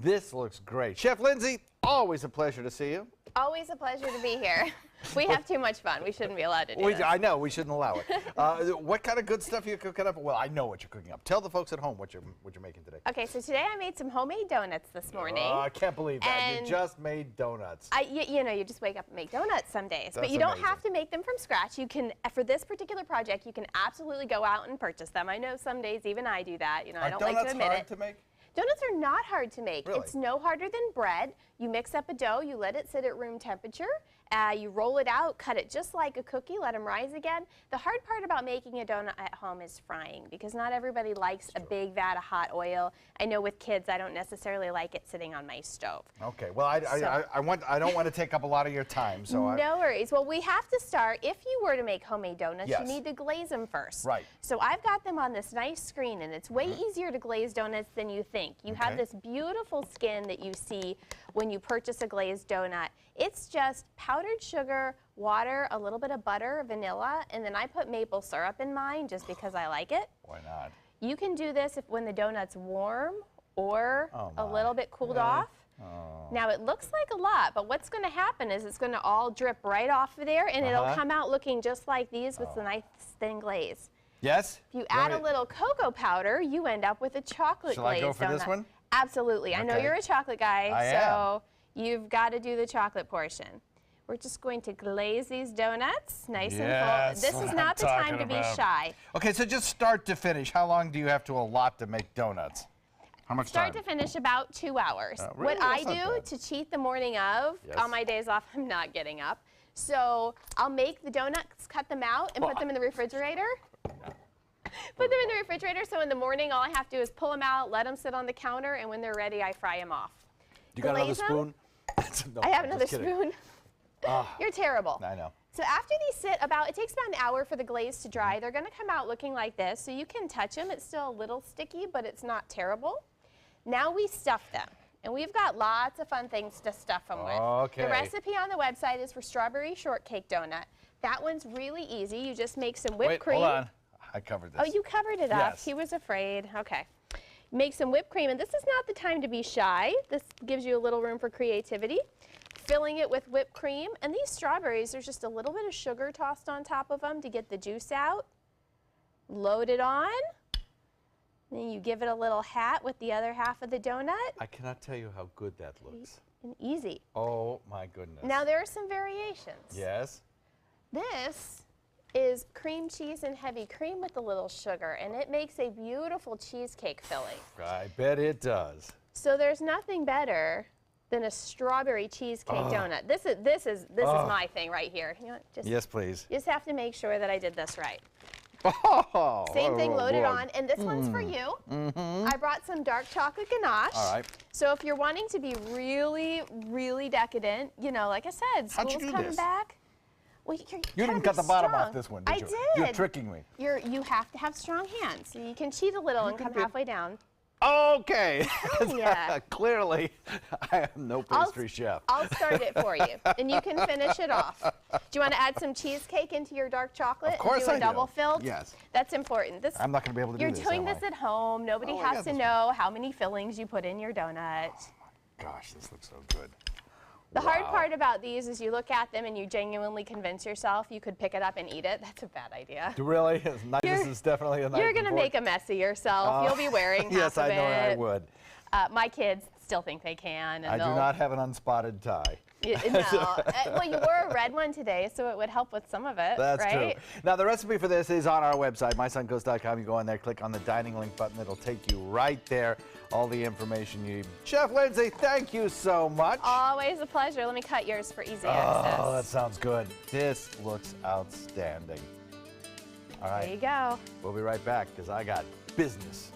This looks great. Chef Lindsay, always a pleasure to see you. Always a pleasure to be here. We have too much fun. We shouldn't be allowed to do this. I know, we shouldn't allow it. What kind of good stuff are you cooking up? Well, I know what you're cooking up. Tell the folks at home what you're making today. Okay, so today I made some homemade donuts this morning. Oh, I can't believe that. And you just made donuts. You know, you just wake up and make donuts some days. That's but you don't amazing. have to make them from scratch. You can, for this particular project, you can absolutely go out and purchase them. I know some days even I do that. You know, I don't like to admit it. Are donuts hard to make? Donuts are not hard to make. Really? It's no harder than bread. You mix up a dough, you let it sit at room temperature, you roll it out, cut it just like a cookie, let them rise again. The hard part about making a donut at home is frying, because not everybody likes a big vat of hot oil. I know with kids, I don't necessarily like it sitting on my stove. Okay, well, I don't want to take up a lot of your time, so no worries. Well, we have to start. If you were to make homemade donuts, Yes. you need to glaze them first. Right. So I've got them on this nice screen, and it's way easier to glaze donuts than you think. You have this beautiful skin that you see when you purchase a glazed donut. It's just powdered sugar, water, a little bit of butter, vanilla, and then I put maple syrup in mine just because I like it. why not? You can do this when the donut's warm or a little bit cooled off. Now it looks like a lot, but what's going to happen is it's going to all drip right off of there, and it'll come out looking just like these with the nice thin glaze. Yes? If you add a little cocoa powder, you end up with a chocolate Shall glazed I go for donut. this one? Absolutely. I know Okay. you're a chocolate guy, I so you've got to do the chocolate portion. We're just going to glaze these donuts nice and full. This is not the time to be shy. Okay, so just start to finish, how long do you have to allot to make donuts? How much Start time? to finish about 2 hours. Really? What I That's not do bad. to cheat the morning of, on my days off, I'm not getting up. So I'll make the donuts, cut them out, and put them in the refrigerator. Put them in the refrigerator, so in the morning all I have to do is pull them out, let them sit on the counter, and when they're ready, I fry them off. You got another Glaze 'em. spoon? No, I have I'm another just kidding. spoon. You're terrible. I know. So after these sit about, it takes about an hour for the glaze to dry. They're going to come out looking like this, so you can touch them. It's still a little sticky, but it's not terrible. Now we stuff them, and we've got lots of fun things to stuff them with. Okay. The recipe on the website is for strawberry shortcake donut. That one's really easy. You just make some whipped cream. Hold on. I covered this. Oh, you covered it up. Yes. He was afraid. Okay. Make some whipped cream, and this is not the time to be shy. This gives you a little room for creativity. Filling it with whipped cream, and these strawberries, there's just a little bit of sugar tossed on top of them to get the juice out. Load it on. Then you give it a little hat with the other half of the donut. I cannot tell you how good that looks. And easy. Oh, my goodness. Now there are some variations. Yes? This is cream cheese and heavy cream with a little sugar, and it makes a beautiful cheesecake filling. I bet it does. So there's nothing better than a strawberry cheesecake donut. This is my thing right here. You know what, Yes, please. you just have to make sure that I did this right. Oh, Same thing, load it boy. on, and this one's for you. I brought some dark chocolate ganache. All right. So if you're wanting to be really, really decadent, you know, like I said, How'd you school's do coming this? back. Well, You didn't cut the bottom off this one, did you? I did. You're tricking me. You have to have strong hands. So you can cheat a little and come halfway down. Okay. ya. Clearly, I am no pastry chef. I'll start it for you, and you can finish it off. Do you want to add some cheesecake into your dark chocolate? Of course and do I a double do. filled? Yes. That's important. This, I'm not going to be able to do you're this, doing am this I? at home. Nobody Oh, I has got to this know how many fillings you put in your donut. Gosh, this looks so good. The hard part about these is you look at them and you genuinely convince yourself you could pick it up and eat it. That's a bad idea. Really? This is definitely a nice You're going to make a mess of yourself. You'll be wearing half Yes, of I know it. I would. My kids still think they can. And I do not have an unspotted tie. No. Well, you wore a red one today, so it would help with some of it, That's right? true. Now, the recipe for this is on our website, mysoncoast.com. You go on there, click on the dining link button. It'll take you right there. All the information you need. Chef Lindsay, thank you so much. Always a pleasure. Let me cut yours for easy access. Oh, that sounds good. This looks outstanding. All right. There you go. We'll be right back because I got business.